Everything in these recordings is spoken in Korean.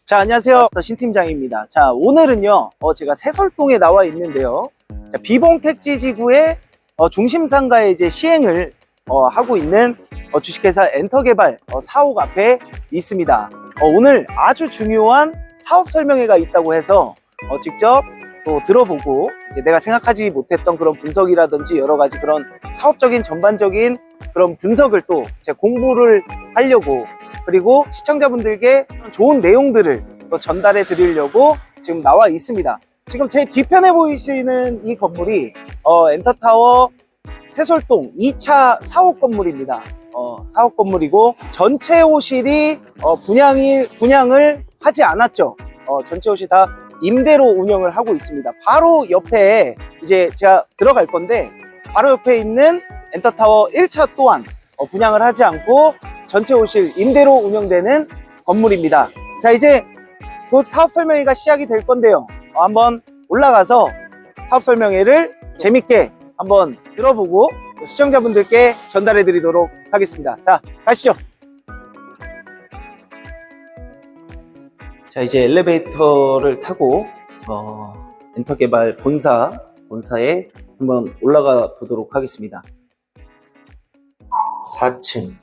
자, 안녕하세요. 신 팀장입니다. 자, 오늘은요, 제가 세솔동에 나와 있는데요. 자, 비봉택지지구의 중심상가에 이제 시행을 하고 있는 주식회사 엔터개발 사옥 앞에 있습니다. 오늘 아주 중요한 사업 설명회가 있다고 해서 직접 또 들어보고 이제 내가 생각하지 못했던 그런 분석이라든지 여러 가지 그런 사업적인 전반적인 그런 분석을 또 제가 공부를 하려고, 그리고 시청자분들께 좋은 내용들을 또 전달해 드리려고 지금 나와 있습니다. 지금 제 뒤편에 보이시는 이 건물이 엔터타워 세솔동 2차 사옥 건물입니다. 사옥 건물이고 전체 호실이 분양을 하지 않았죠. 전체 호실 다 임대로 운영을 하고 있습니다. 바로 옆에 이제 제가 들어갈 건데, 바로 옆에 있는 엔터타워 1차 또한 분양을 하지 않고 전체 호실 임대로 운영되는 건물입니다. 자, 이제 곧 사업 설명회가 시작이 될 건데요. 한번 올라가서 사업 설명회를 재밌게 한번 들어보고 시청자분들께 전달해 드리도록 하겠습니다. 자, 가시죠. 자, 이제 엘리베이터를 타고 엔터개발 본사에 한번 올라가 보도록 하겠습니다. 4층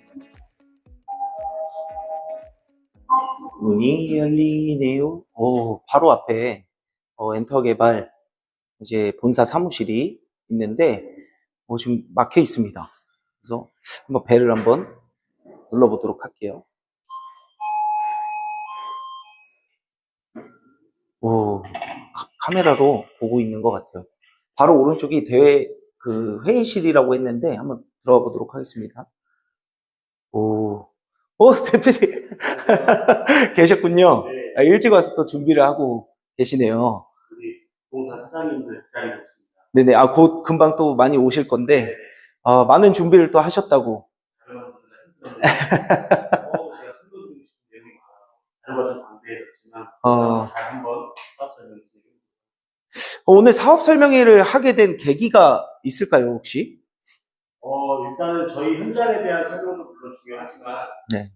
문이 열리네요. 바로 앞에 엔터개발 이제 본사 사무실이 있는데 지금 막혀 있습니다. 그래서 한번 벨을 한번 눌러보도록 할게요. 카메라로 보고 있는 것 같아요. 바로 오른쪽이 회의실이라고 했는데 한번 들어가 보도록 하겠습니다. 대표님 계셨군요. 네. 일찍 와서 또 준비를 하고 계시네요. 우리 부동산 사장님들 기다리고 있습니다. 네네. 곧 금방 또 많이 오실 건데, 네. 많은 준비를 또 하셨다고. 제가 설명드리고 싶은 내용이 많아요. 다른 좀 반대했지만 잘 한번 사업 설명드리겠습니다. 오늘 사업 설명회를 하게 된 계기가 있을까요, 혹시? 일단은 저희 현장에 대한 설명도 물론 중요하지만 네.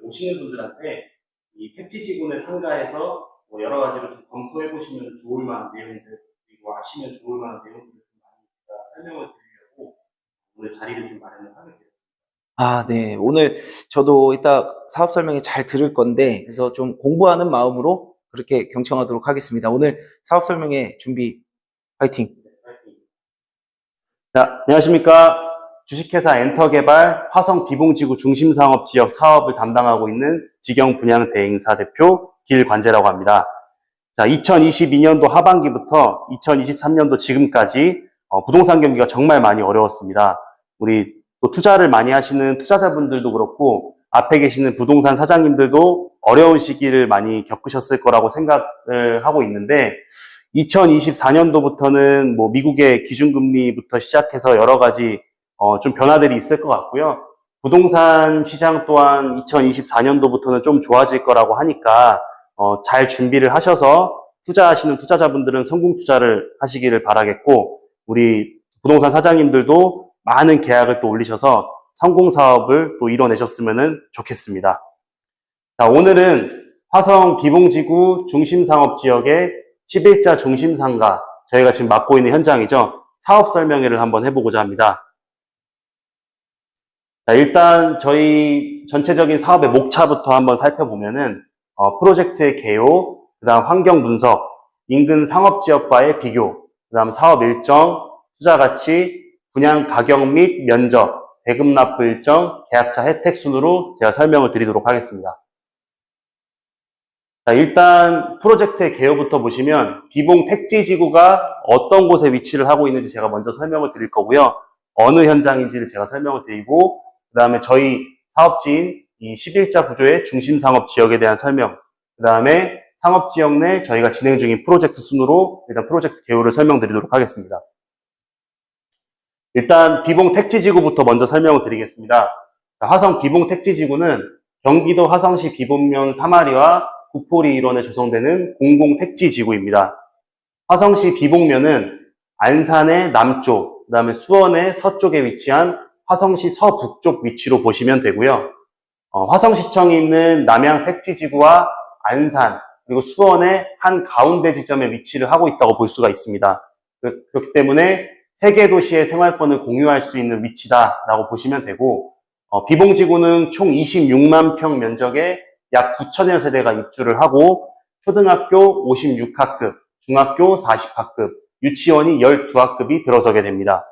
오시는 분들한테 이 택지지구내 상가에서 여러 가지로 좀 검토해 보시면 좋을 만한 내용들, 그리고 아시면 좋을 만한 내용들을 좀 많이 설명을 드리려고 오늘 자리를 좀 마련을 하게 되었습니다. 네. 오늘 저도 이따 사업 설명회 잘 들을 건데, 그래서 좀 공부하는 마음으로 그렇게 경청하도록 하겠습니다. 오늘 사업 설명회 준비 파이팅! 자, 안녕하십니까. 주식회사 엔터개발 화성 비봉지구 중심상업지역 사업을 담당하고 있는 직영분양 대행사 대표 길관재라고 합니다. 자, 2022년도 하반기부터 2023년도 지금까지 부동산 경기가 정말 많이 어려웠습니다. 우리 또 투자를 많이 하시는 투자자분들도 그렇고 앞에 계시는 부동산 사장님들도 어려운 시기를 많이 겪으셨을 거라고 생각을 하고 있는데, 2024년도부터는 미국의 기준금리부터 시작해서 여러 가지 좀 변화들이 있을 것 같고요. 부동산 시장 또한 2024년도부터는 좀 좋아질 거라고 하니까 잘 준비를 하셔서 투자하시는 투자자분들은 성공 투자를 하시기를 바라겠고, 우리 부동산 사장님들도 많은 계약을 또 올리셔서 성공 사업을 또 이뤄내셨으면 좋겠습니다. 자, 오늘은 화성 비봉지구 중심상업지역의 11자 중심상가, 저희가 지금 맡고 있는 현장이죠. 사업 설명회를 한번 해보고자 합니다. 자, 일단 저희 전체적인 사업의 목차부터 한번 살펴보면은 프로젝트의 개요, 그 다음 환경 분석, 인근 상업지역과의 비교, 그 다음 사업 일정, 투자 가치, 분양 가격 및 면적, 대금 납부 일정, 계약자 혜택 순으로 제가 설명을 드리도록 하겠습니다. 자, 일단 프로젝트의 개요부터 보시면 비봉 택지지구가 어떤 곳에 위치를 하고 있는지 제가 먼저 설명을 드릴 거고요. 어느 현장인지를 제가 설명을 드리고, 그 다음에 저희 사업지인 이 11자 구조의 중심상업지역에 대한 설명, 그 다음에 상업지역 내 저희가 진행 중인 프로젝트 순으로 일단 프로젝트 개요를 설명드리도록 하겠습니다. 일단 비봉 택지지구부터 먼저 설명을 드리겠습니다. 화성 비봉 택지지구는 경기도 화성시 비봉면 3마리와 구포리 일원에 조성되는 공공택지지구입니다. 화성시 비봉면은 안산의 남쪽, 그다음에 수원의 서쪽에 위치한 화성시 서북쪽 위치로 보시면 되고요. 화성시청이 있는 남양 택지지구와 안산, 그리고 수원의 한 가운데 지점에 위치를 하고 있다고 볼 수가 있습니다. 그렇기 때문에 세 개 도시의 생활권을 공유할 수 있는 위치다라고 보시면 되고, 비봉지구는 총 26만 평 면적에 약 9천여 세대가 입주를 하고, 초등학교 56학급, 중학교 40학급, 유치원이 12학급이 들어서게 됩니다.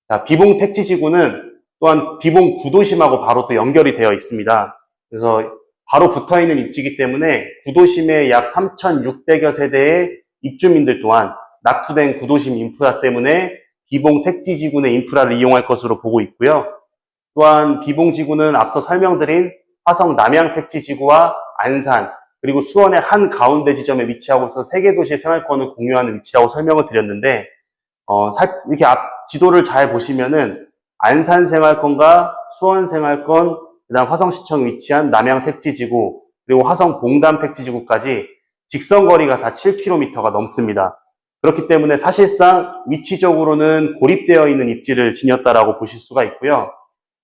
자, 비봉 택지지구는 또한 비봉 구도심하고 바로 또 연결이 되어 있습니다. 그래서 바로 붙어 있는 입지이기 때문에 구도심의 약 3,600여 세대의 입주민들 또한 낙후된 구도심 인프라 때문에 비봉 택지지구 내 인프라를 이용할 것으로 보고 있고요. 또한 비봉지구는 앞서 설명드린 화성 남양 택지지구와 안산, 그리고 수원의 한 가운데 지점에 위치하고 있어 세 개 도시의 생활권을 공유하는 위치라고 설명을 드렸는데, 이렇게 앞 지도를 잘 보시면은 안산 생활권과 수원 생활권, 그다음 화성시청 위치한 남양 택지지구, 그리고 화성 봉담 택지지구까지 직선 거리가 다 7km가 넘습니다. 그렇기 때문에 사실상 위치적으로는 고립되어 있는 입지를 지녔다라고 보실 수가 있고요.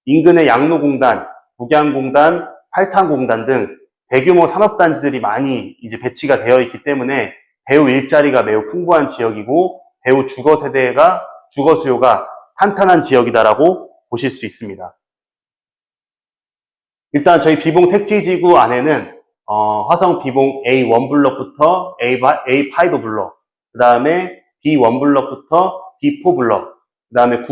인근의 양로공단, 북양공단, 팔탄공단 등 대규모 산업단지들이 많이 이제 배치가 되어 있기 때문에 배후 일자리가 매우 풍부한 지역이고, 배후 주거 수요가 탄탄한 지역이다라고 보실 수 있습니다. 일단 저희 비봉 택지지구 안에는 화성 비봉 A1 블럭부터 A5 블럭, 그 다음에 B1 블럭부터 B4 블럭, 그 다음에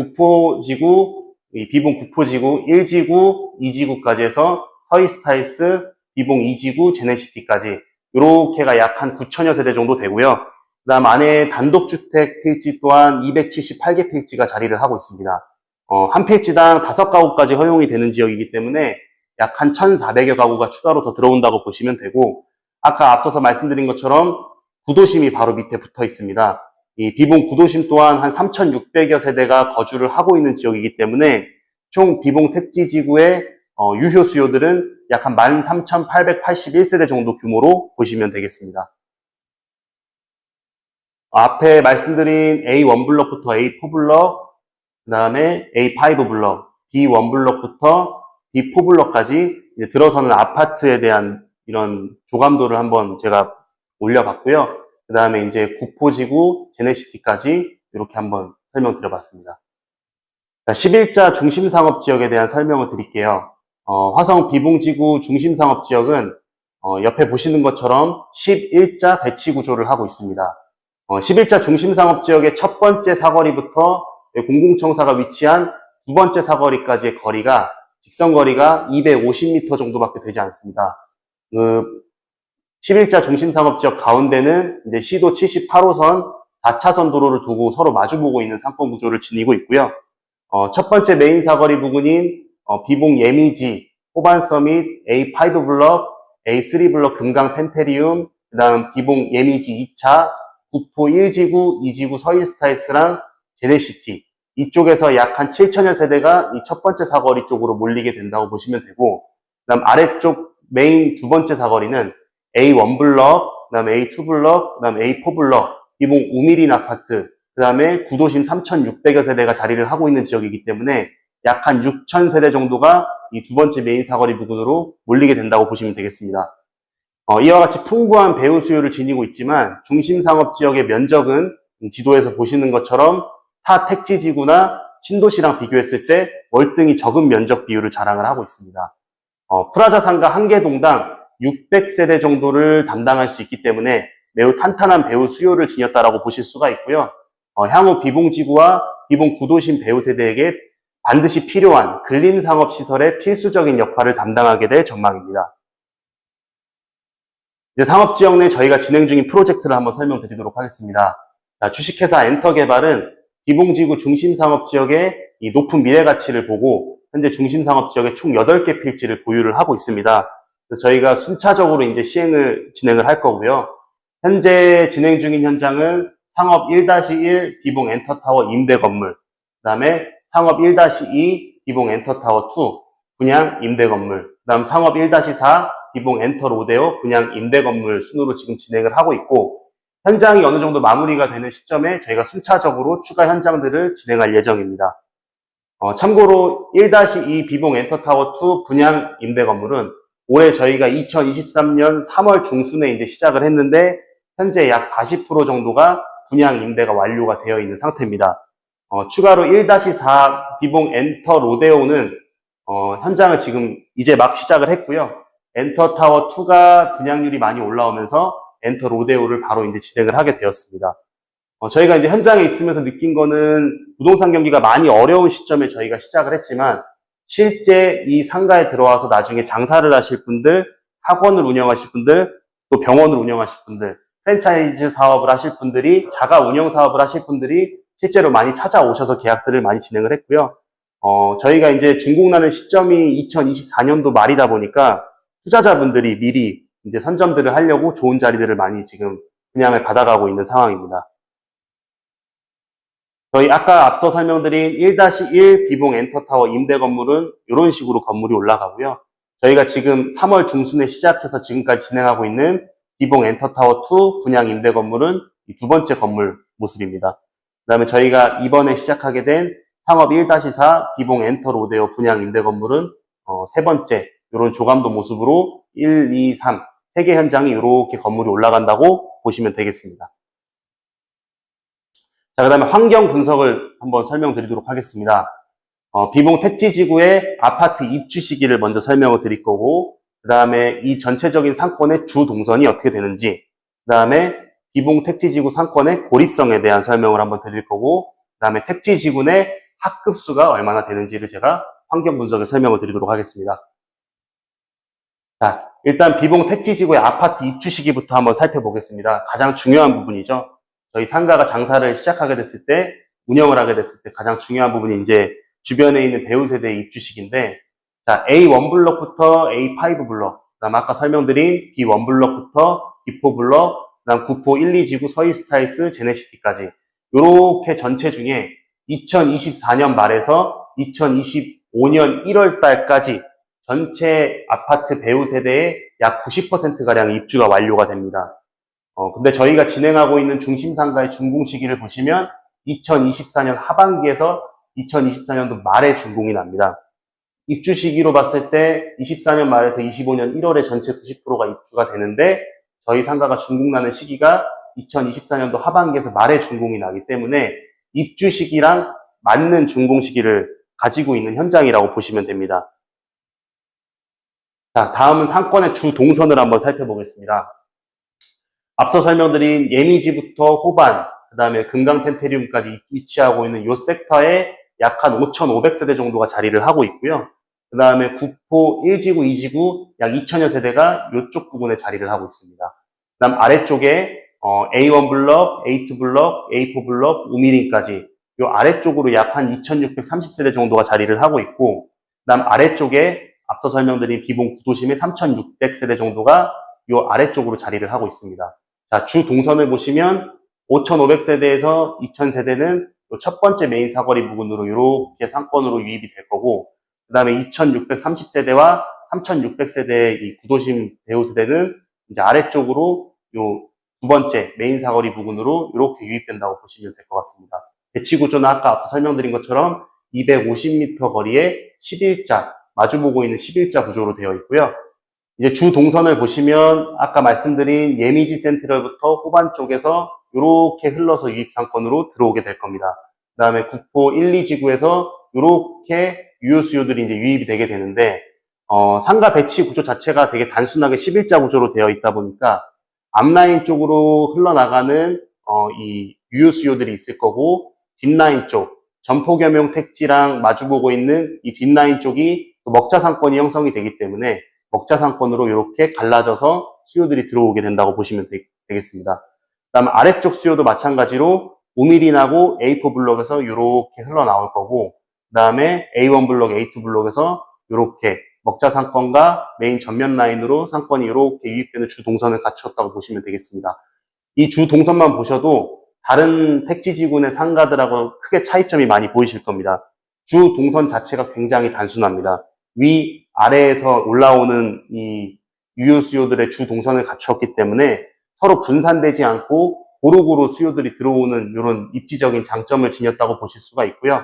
비봉 구포지구 1지구, 2지구까지 해서 서이스타일스, 비봉 2지구, 제네시티까지 이렇게가 약 한 9천여 세대 정도 되고요. 그 다음 안에 단독주택 필지 또한 278개 필지가 자리를 하고 있습니다. 한 필지당 5가구까지 허용이 되는 지역이기 때문에 약 한 1,400여 가구가 추가로 더 들어온다고 보시면 되고, 아까 앞서서 말씀드린 것처럼 구도심이 바로 밑에 붙어 있습니다. 이 비봉 구도심 또한 한 3,600여 세대가 거주를 하고 있는 지역이기 때문에 총 비봉 택지지구의 유효 수요들은 약 한 13,881세대 정도 규모로 보시면 되겠습니다. 앞에 말씀드린 A1 블럭부터 A4 블럭, 그 다음에 A5 블럭, B1 블럭부터 B4 블럭까지 들어서는 아파트에 대한 이런 조감도를 한번 제가 올려봤고요. 그 다음에 이제 구포지구, 제네시티까지 이렇게 한번 설명드려봤습니다. 11자 중심상업지역에 대한 설명을 드릴게요. 화성 비봉지구 중심상업지역은 옆에 보시는 것처럼 11자 배치 구조를 하고 있습니다. 11자 중심상업지역의 첫 번째 사거리부터 공공청사가 위치한 두 번째 사거리까지의 거리가 직선거리가 250m 정도밖에 되지 않습니다. 11자 중심상업지역 가운데는 이제 시도 78호선 4차선 도로를 두고 서로 마주보고 있는 상권 구조를 지니고 있고요. 첫 번째 메인 사거리 부근인 비봉 예미지, 호반 서밋, A5 블럭, A3 블럭 금강 펜테리움, 그 다음 비봉 예미지 2차, 구포 1지구, 2지구 서이스타일스랑 제네시티, 이쪽에서 약 한 7천여 세대가 이 첫 번째 사거리 쪽으로 몰리게 된다고 보시면 되고, 그 다음 아래쪽 메인 두 번째 사거리는 A1 블럭, 그 다음에 A2 블럭, 그 다음에 A4 블럭, 비봉 우미린 아파트, 그 다음에 구도심 3,600여 세대가 자리를 하고 있는 지역이기 때문에 약 한 6천 세대 정도가 이 두 번째 메인 사거리 부근으로 몰리게 된다고 보시면 되겠습니다. 이와 같이 풍부한 배후 수요를 지니고 있지만 중심상업지역의 면적은 지도에서 보시는 것처럼 타 택지지구나 신도시랑 비교했을 때 월등히 적은 면적 비율을 자랑을 하고 있습니다. 프라자 상가 한 개 동당 600세대 정도를 담당할 수 있기 때문에 매우 탄탄한 배후 수요를 지녔다라고 보실 수가 있고요. 향후 비봉지구와 비봉 구도심 배후 세대에게 반드시 필요한 근린상업시설의 필수적인 역할을 담당하게 될 전망입니다. 이제 상업지역 내 저희가 진행 중인 프로젝트를 한번 설명드리도록 하겠습니다. 주식회사 엔터개발은 비봉지구 중심상업지역의 이 높은 미래가치를 보고 현재 중심상업지역에 총 8개 필지를 보유를 하고 있습니다. 그래서 저희가 순차적으로 이제 진행을 할 거고요. 현재 진행 중인 현장은 상업 1-1 비봉 엔터타워 임대 건물, 그 다음에 상업 1-2 비봉 엔터타워 2, 분양 임대건물, 그다음 상업 1-4 비봉 엔터 로데오 분양 임대건물 순으로 지금 진행을 하고 있고, 현장이 어느 정도 마무리가 되는 시점에 저희가 순차적으로 추가 현장들을 진행할 예정입니다. 참고로 1-2 비봉 엔터타워 2 분양 임대건물은 올해 저희가 2023년 3월 중순에 이제 시작을 했는데, 현재 약 40% 정도가 분양 임대가 완료가 되어 있는 상태입니다. 추가로 1-4 비봉 엔터 로데오는 현장을 지금 이제 막 시작을 했고요. 엔터타워 2가 분양률이 많이 올라오면서 엔터 로데오를 바로 이제 진행을 하게 되었습니다. 저희가 이제 현장에 있으면서 느낀 거는 부동산 경기가 많이 어려운 시점에 저희가 시작을 했지만, 실제 이 상가에 들어와서 나중에 장사를 하실 분들, 학원을 운영하실 분들, 또 병원을 운영하실 분들, 프랜차이즈 사업을 하실 분들이, 자가 운영 사업을 하실 분들이 실제로 많이 찾아오셔서 계약들을 많이 진행을 했고요. 저희가 이제 준공 나는 시점이 2024년도 말이다 보니까 투자자분들이 미리 이제 선점들을 하려고 좋은 자리들을 많이 지금 분양을 받아가고 있는 상황입니다. 저희 아까 앞서 설명드린 1-1 비봉 엔터타워 임대 건물은 이런 식으로 건물이 올라가고요. 저희가 지금 3월 중순에 시작해서 지금까지 진행하고 있는 비봉 엔터타워 2 분양 임대 건물은 이 두 번째 건물 모습입니다. 그 다음에 저희가 이번에 시작하게 된 상업 1-4 비봉 엔터 로데오 분양 임대 건물은 세 번째 이런 조감도 모습으로 1, 2, 3 세 개 현장이 이렇게 건물이 올라간다고 보시면 되겠습니다. 자, 그 다음에 환경 분석을 한번 설명드리도록 하겠습니다. 비봉 택지지구의 아파트 입주 시기를 먼저 설명을 드릴 거고, 그 다음에 이 전체적인 상권의 주 동선이 어떻게 되는지, 그 다음에 비봉 택지지구 상권의 고립성에 대한 설명을 한번 드릴 거고, 그 다음에 택지지구 내 합급수가 얼마나 되는지를 제가 환경 분석에 설명을 드리도록 하겠습니다. 자, 일단 비봉 택지지구의 아파트 입주 시기부터 한번 살펴보겠습니다. 가장 중요한 부분이죠. 저희 상가가 장사를 시작하게 됐을 때, 운영을 하게 됐을 때 가장 중요한 부분이 이제 주변에 있는 배우 세대의 입주 시기인데, 자, A1 블럭부터 A5 블럭, 그 다음 아까 설명드린 B1 블럭부터 B4 블럭, 그 다음 구포 1, 2지구 서울스타일스 제네시티까지 요렇게 전체 중에 2024년 말에서 2025년 1월 달까지 전체 아파트 배우 세대의 약 90%가량 입주가 완료가 됩니다. 근데 저희가 진행하고 있는 중심상가의 준공 시기를 보시면 2024년 하반기에서 2024년도 말에 준공이 납니다. 입주 시기로 봤을 때 24년 말에서 25년 1월에 전체 90%가 입주가 되는데, 저희 상가가 준공 나는 시기가 2024년도 하반기에서 말에 준공이 나기 때문에 입주 시기랑 맞는 준공 시기를 가지고 있는 현장이라고 보시면 됩니다. 자, 다음은 상권의 주 동선을 한번 살펴보겠습니다. 앞서 설명드린 예미지부터 호반, 그 다음에 금강 펜테리움까지 위치하고 있는 이 섹터에 약 한 5,500세대 정도가 자리를 하고 있고요. 그 다음에 구포 1지구, 2지구 약 2,000여 세대가 이쪽 부분에 자리를 하고 있습니다. 그 다음 아래쪽에 A1 블럭, A2 블럭, A4 블럭, 우미린까지 이 아래쪽으로 약 한 2,630세대 정도가 자리를 하고 있고, 그 다음 아래쪽에 앞서 설명드린 비봉 구도심의 3,600세대 정도가 이 아래쪽으로 자리를 하고 있습니다. 자, 주 동선을 보시면 5,500세대에서 2,000세대는 첫 번째 메인 사거리 부근으로 이렇게 상권으로 유입이 될 거고, 그 다음에 2,630세대와 3,600세대의 이 구도심 배우 세대는 이제 아래쪽으로 요 두 번째 메인 사거리 부근으로 이렇게 유입된다고 보시면 될 것 같습니다. 배치 구조는 아까 앞서 설명드린 것처럼 250m 거리에 11자, 마주보고 있는 11자 구조로 되어 있고요. 이제 주 동선을 보시면 아까 말씀드린 예미지 센트럴부터 호반 쪽에서 이렇게 흘러서 유입 상권으로 들어오게 될 겁니다. 그 다음에 구포 1, 2지구에서 이렇게 유효 수요들이 이제 유입이 되게 되는데, 상가 배치 구조 자체가 되게 단순하게 11자 구조로 되어 있다 보니까 앞라인 쪽으로 흘러나가는 이 유효 수요들이 있을 거고, 뒷라인 쪽 점포겸용 택지랑 마주보고 있는 이 뒷라인 쪽이 먹자 상권이 형성이 되기 때문에 먹자 상권으로 이렇게 갈라져서 수요들이 들어오게 된다고 보시면 되겠습니다. 그 다음 아래쪽 수요도 마찬가지로 우미린하고 A4 블록에서 이렇게 흘러나올 거고, 그 다음에 A1 블록, A2 블록에서 이렇게 먹자 상권과 메인 전면 라인으로 상권이 이렇게 유입되는 주 동선을 갖추었다고 보시면 되겠습니다. 이 주 동선만 보셔도 다른 택지지구의 상가들하고 크게 차이점이 많이 보이실 겁니다. 주 동선 자체가 굉장히 단순합니다. 위, 아래에서 올라오는 이 유효 수요들의 주 동선을 갖추었기 때문에 서로 분산되지 않고 고루고루 수요들이 들어오는 이런 입지적인 장점을 지녔다고 보실 수가 있고요.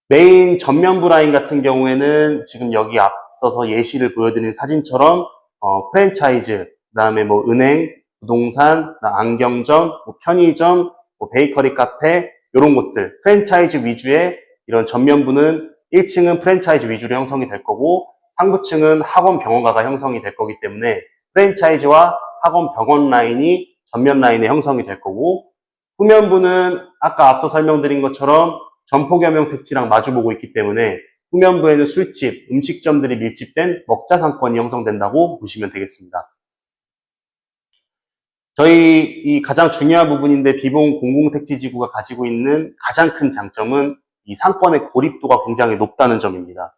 메인 전면부 라인 같은 경우에는 지금 여기 앞서서 예시를 보여드린 사진처럼 프랜차이즈, 그다음에 뭐 은행, 부동산, 안경점, 뭐 편의점, 뭐 베이커리 카페 이런 곳들 프랜차이즈 위주의 이런 전면부는 1층은 프랜차이즈 위주로 형성이 될 거고 상부층은 학원 병원가가 형성이 될 거기 때문에 프랜차이즈와 학원 병원 라인이 전면 라인에 형성이 될 거고 후면부는 아까 앞서 설명드린 것처럼 점포겸용 택지랑 마주보고 있기 때문에 후면부에는 술집, 음식점들이 밀집된 먹자 상권이 형성된다고 보시면 되겠습니다. 저희 이 가장 중요한 부분인데 비봉 공공택지지구가 가지고 있는 가장 큰 장점은 이 상권의 고립도가 굉장히 높다는 점입니다.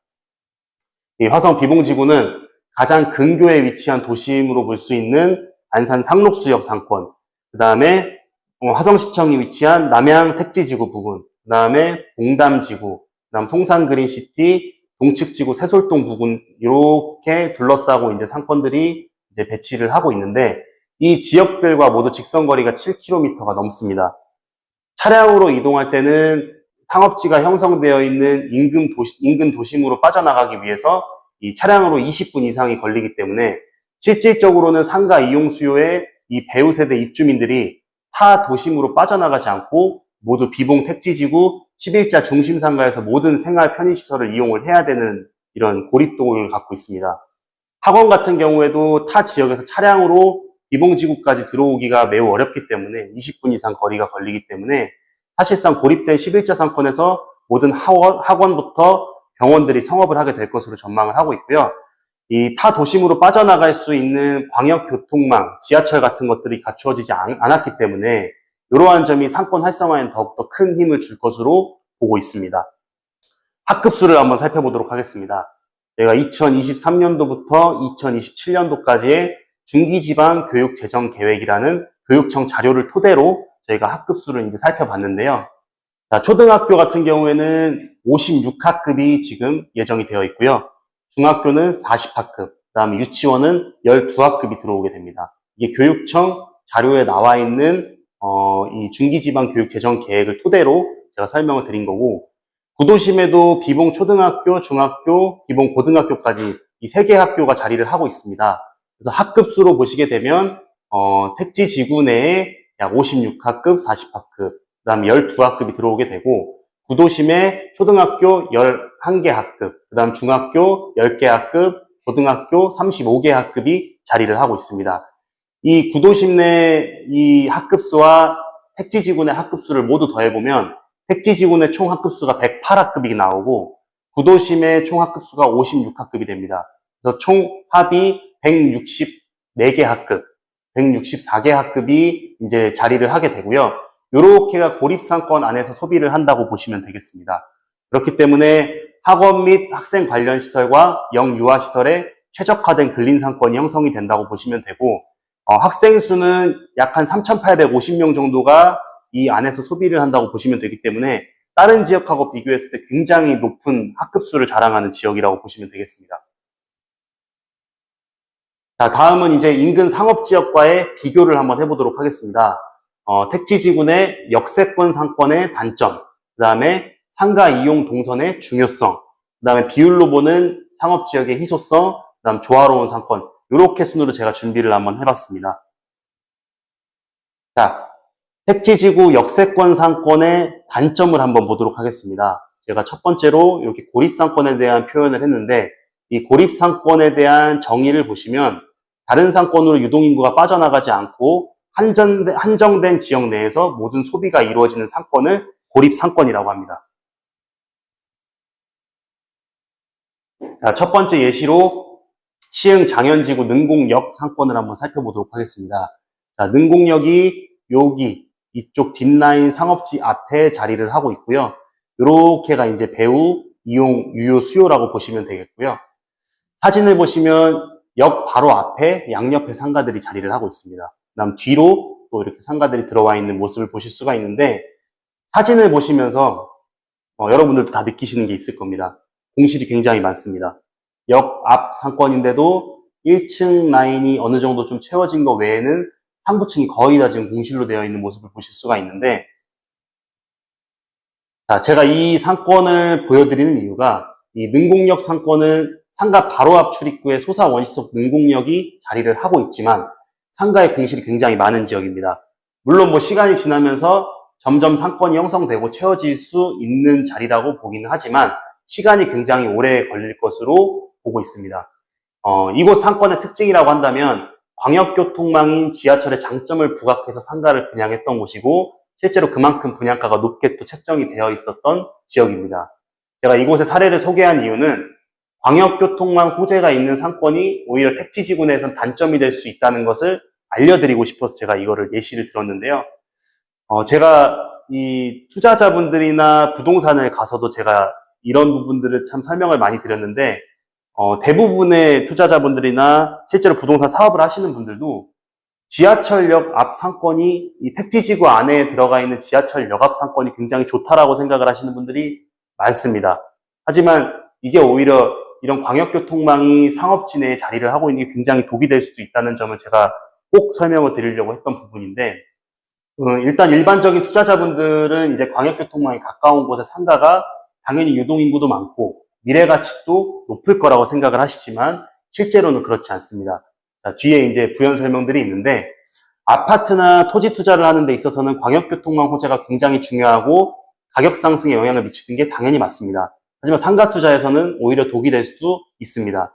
이 화성 비봉지구는 가장 근교에 위치한 도심으로 볼 수 있는 안산 상록수역 상권, 그 다음에 화성시청이 위치한 남양 택지지구 부근, 그 다음에 봉담지구, 그 다음 송산그린시티, 동측지구 새솔동 부근 이렇게 둘러싸고 이제 상권들이 이제 배치를 하고 있는데 이 지역들과 모두 직선거리가 7km가 넘습니다. 차량으로 이동할 때는 상업지가 형성되어 있는 인근 도심으로 빠져나가기 위해서 이 차량으로 20분 이상이 걸리기 때문에 실질적으로는 상가 이용 수요의 이 배우 세대 입주민들이 타 도심으로 빠져나가지 않고 모두 비봉 택지지구 11자 중심 상가에서 모든 생활 편의시설을 이용을 해야 되는 이런 고립도를 갖고 있습니다. 학원 같은 경우에도 타 지역에서 차량으로 비봉지구까지 들어오기가 매우 어렵기 때문에 20분 이상 거리가 걸리기 때문에 사실상 고립된 11자 상권에서 모든 학원부터 병원들이 성업을 하게 될 것으로 전망을 하고 있고요. 이 타 도심으로 빠져나갈 수 있는 광역교통망, 지하철 같은 것들이 갖추어지지 않았기 때문에 이러한 점이 상권 활성화에는 더욱더 큰 힘을 줄 것으로 보고 있습니다. 학급수를 한번 살펴보도록 하겠습니다. 저희가 2023년도부터 2027년도까지의 중기지방 교육재정계획이라는 교육청 자료를 토대로 저희가 학급수를 이제 살펴봤는데요. 자, 초등학교 같은 경우에는 56학급이 지금 예정이 되어 있고요. 중학교는 40학급, 그 다음에 유치원은 12학급이 들어오게 됩니다. 이게 교육청 자료에 나와 있는 이 중기지방 교육재정계획을 토대로 제가 설명을 드린 거고 구도심에도 비봉 초등학교, 중학교, 비봉 고등학교까지 이 3개 학교가 자리를 하고 있습니다. 그래서 학급수로 보시게 되면 택지지구 내에 약 56학급, 40학급, 그 다음 12학급이 들어오게 되고 구도심에 초등학교 11개 학급, 그 다음 중학교 10개 학급, 고등학교 35개 학급이 자리를 하고 있습니다. 이 구도심 내 이 학급수와 택지지구 내 학급수를 모두 더해보면 택지지구 내 총 학급수가 108학급이 나오고 구도심의 총 학급수가 56학급이 됩니다. 그래서 총 합이 164개 학급, 164개 학급이 이제 자리를 하게 되고요. 요렇게가 고립상권 안에서 소비를 한다고 보시면 되겠습니다. 그렇기 때문에 학원 및 학생 관련 시설과 영유아 시설에 최적화된 근린상권이 형성이 된다고 보시면 되고 학생 수는 약 한 3,850명 정도가 이 안에서 소비를 한다고 보시면 되기 때문에 다른 지역하고 비교했을 때 굉장히 높은 학급수를 자랑하는 지역이라고 보시면 되겠습니다. 자, 다음은 이제 인근 상업지역과의 비교를 한번 해보도록 하겠습니다. 택지지구 내 역세권 상권의 단점, 그 다음에 상가 이용 동선의 중요성, 그 다음에 비율로 보는 상업지역의 희소성, 그 다음 조화로운 상권, 이렇게 순으로 제가 준비를 한번 해봤습니다. 자, 택지지구 역세권 상권의 단점을 한번 보도록 하겠습니다. 제가 첫 번째로 이렇게 고립상권에 대한 표현을 했는데 이 고립상권에 대한 정의를 보시면 다른 상권으로 유동인구가 빠져나가지 않고 한정된 지역 내에서 모든 소비가 이루어지는 상권을 고립상권이라고 합니다. 자, 첫 번째 예시로 시흥 장현지구 능곡역 상권을 한번 살펴보도록 하겠습니다. 자, 능곡역이 여기 이쪽 뒷라인 상업지 앞에 자리를 하고 있고요. 이렇게가 이제 배우, 이용, 유효, 수요라고 보시면 되겠고요. 사진을 보시면 역 바로 앞에 양옆에 상가들이 자리를 하고 있습니다. 그다음 뒤로 또 이렇게 상가들이 들어와 있는 모습을 보실 수가 있는데 사진을 보시면서 여러분들도 다 느끼시는 게 있을 겁니다. 공실이 굉장히 많습니다. 역 앞 상권인데도 1층 라인이 어느 정도 좀 채워진 것 외에는 상부층이 거의 다 지금 공실로 되어 있는 모습을 보실 수가 있는데, 자, 제가 이 상권을 보여드리는 이유가 이 능곡역 상권은 상가 바로 앞 출입구에 소사 원시적 능곡역이 자리를 하고 있지만 상가의 공실이 굉장히 많은 지역입니다. 물론 뭐 시간이 지나면서 점점 상권이 형성되고 채워질 수 있는 자리라고 보기는 하지만 시간이 굉장히 오래 걸릴 것으로 보고 있습니다. 이곳 상권의 특징이라고 한다면 광역교통망인 지하철의 장점을 부각해서 상가를 분양했던 곳이고 실제로 그만큼 분양가가 높게 또 책정이 되어 있었던 지역입니다. 제가 이곳의 사례를 소개한 이유는 광역교통망 호재가 있는 상권이 오히려 택지지구 내에선 단점이 될 수 있다는 것을 알려드리고 싶어서 제가 이거를 예시를 들었는데요. 제가 이 투자자분들이나 부동산을 가서도 제가 이런 부분들을 참 설명을 많이 드렸는데, 대부분의 투자자분들이나 실제로 부동산 사업을 하시는 분들도 지하철역 앞 상권이 이 택지지구 안에 들어가 있는 지하철역 앞 상권이 굉장히 좋다라고 생각을 하시는 분들이 많습니다. 하지만 이게 오히려 이런 광역교통망이 상업지 내에 자리를 하고 있는 게 굉장히 독이 될 수도 있다는 점을 제가 꼭 설명을 드리려고 했던 부분인데, 일단 일반적인 투자자분들은 이제 광역교통망이 가까운 곳에 상가가 당연히 유동인구도 많고 미래 가치도 높을 거라고 생각을 하시지만 실제로는 그렇지 않습니다. 자, 뒤에 이제 부연 설명들이 있는데, 아파트나 토지 투자를 하는 데 있어서는 광역교통망 호재가 굉장히 중요하고 가격 상승에 영향을 미치는 게 당연히 맞습니다. 하지만 상가 투자에서는 오히려 독이 될 수도 있습니다.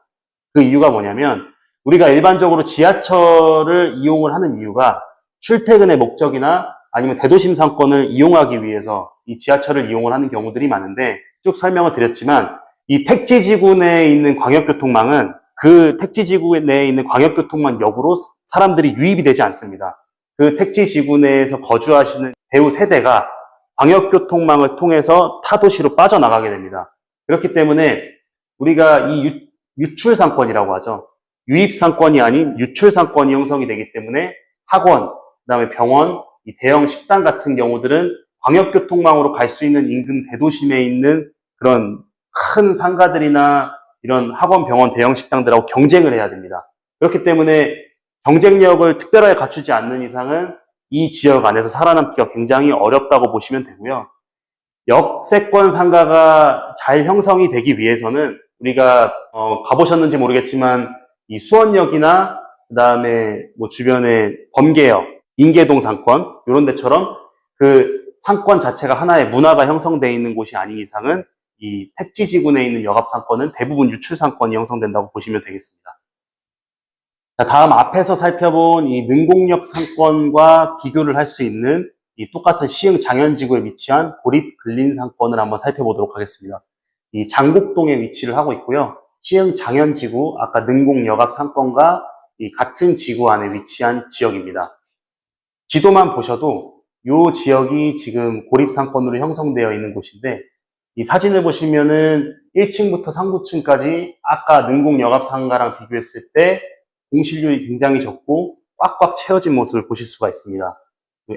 그 이유가 뭐냐면 우리가 일반적으로 지하철을 이용을 하는 이유가 출퇴근의 목적이나 아니면 대도심 상권을 이용하기 위해서 이 지하철을 이용을 하는 경우들이 많은데, 쭉 설명을 드렸지만 이 택지지구 내에 있는 광역교통망은 그 택지지구 내에 있는 광역교통망 역으로 사람들이 유입이 되지 않습니다. 그 택지지구 내에서 거주하시는 배우 세대가 광역교통망을 통해서 타도시로 빠져나가게 됩니다. 그렇기 때문에 우리가 이 유출상권이라고 하죠. 유입상권이 아닌 유출상권이 형성이 되기 때문에 학원, 그다음에 병원, 이 대형 식당 같은 경우들은 광역교통망으로 갈 수 있는 인근 대도심에 있는 그런 큰 상가들이나 이런 학원, 병원, 대형 식당들하고 경쟁을 해야 됩니다. 그렇기 때문에 경쟁력을 특별하게 갖추지 않는 이상은 이 지역 안에서 살아남기가 굉장히 어렵다고 보시면 되고요. 역세권 상가가 잘 형성이 되기 위해서는 우리가 가보셨는지 모르겠지만 이 수원역이나 그다음에 뭐 주변에 범계역, 인계동 상권 이런 데처럼 그 상권 자체가 하나의 문화가 형성되어 있는 곳이 아닌 이상은 이 택지지구 내에 있는 역앞 상권은 대부분 유출 상권이 형성된다고 보시면 되겠습니다. 자, 다음 앞에서 살펴본 이 능곡역 상권과 비교를 할 수 있는 이 똑같은 시흥 장현지구에 위치한 고립 근린 상권을 한번 살펴보도록 하겠습니다. 이 장곡동에 위치를 하고 있고요. 시흥 장현지구, 아까 능곡역 앞 상권과 이 같은 지구 안에 위치한 지역입니다. 지도만 보셔도 이 지역이 지금 고립 상권으로 형성되어 있는 곳인데, 이 사진을 보시면은 1층부터 상부층까지 아까 능곡역 앞 상가랑 비교했을 때 공실률이 굉장히 적고 꽉꽉 채워진 모습을 보실 수가 있습니다.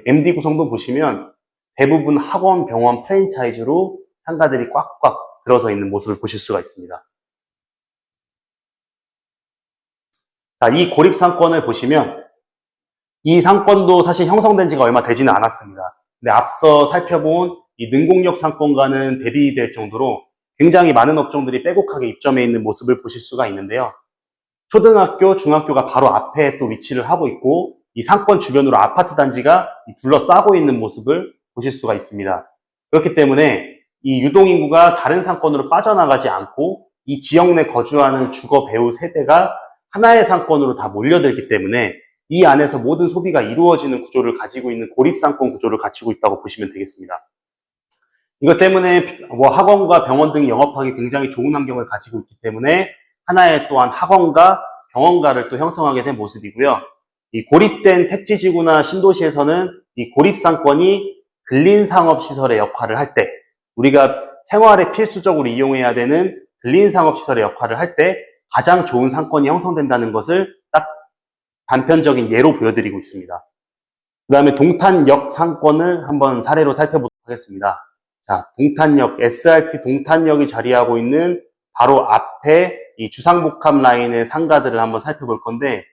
MD 구성도 보시면 대부분 학원, 병원, 프랜차이즈로 상가들이 꽉꽉 들어서 있는 모습을 보실 수가 있습니다. 자, 이 고립 상권을 보시면 이 상권도 사실 형성된 지가 얼마 되지는 않았습니다. 근데 앞서 살펴본 이 능곡역 상권과는 대비될 정도로 굉장히 많은 업종들이 빼곡하게 입점해 있는 모습을 보실 수가 있는데요. 초등학교, 중학교가 바로 앞에 또 위치를 하고 있고 이 상권 주변으로 아파트 단지가 둘러싸고 있는 모습을 보실 수가 있습니다. 그렇기 때문에 이 유동인구가 다른 상권으로 빠져나가지 않고 이 지역 내 거주하는 주거 배우 세대가 하나의 상권으로 다 몰려들기 때문에 이 안에서 모든 소비가 이루어지는 구조를 가지고 있는 고립상권 구조를 갖추고 있다고 보시면 되겠습니다. 이것 때문에 뭐 학원과 병원 등이 영업하기 굉장히 좋은 환경을 가지고 있기 때문에 하나의 또한 학원과 병원가를 또 형성하게 된 모습이고요. 이 고립된 택지지구나 신도시에서는 이 고립상권이 근린상업시설의 역할을 할 때, 우리가 생활에 필수적으로 이용해야 되는 근린상업시설의 역할을 할 때 가장 좋은 상권이 형성된다는 것을 딱 단편적인 예로 보여드리고 있습니다. 그 다음에 동탄역 상권을 한번 사례로 살펴보도록 하겠습니다. 자, 동탄역, SRT 동탄역이 자리하고 있는 바로 앞에 이 주상복합 라인의 상가들을 한번 살펴볼 건데,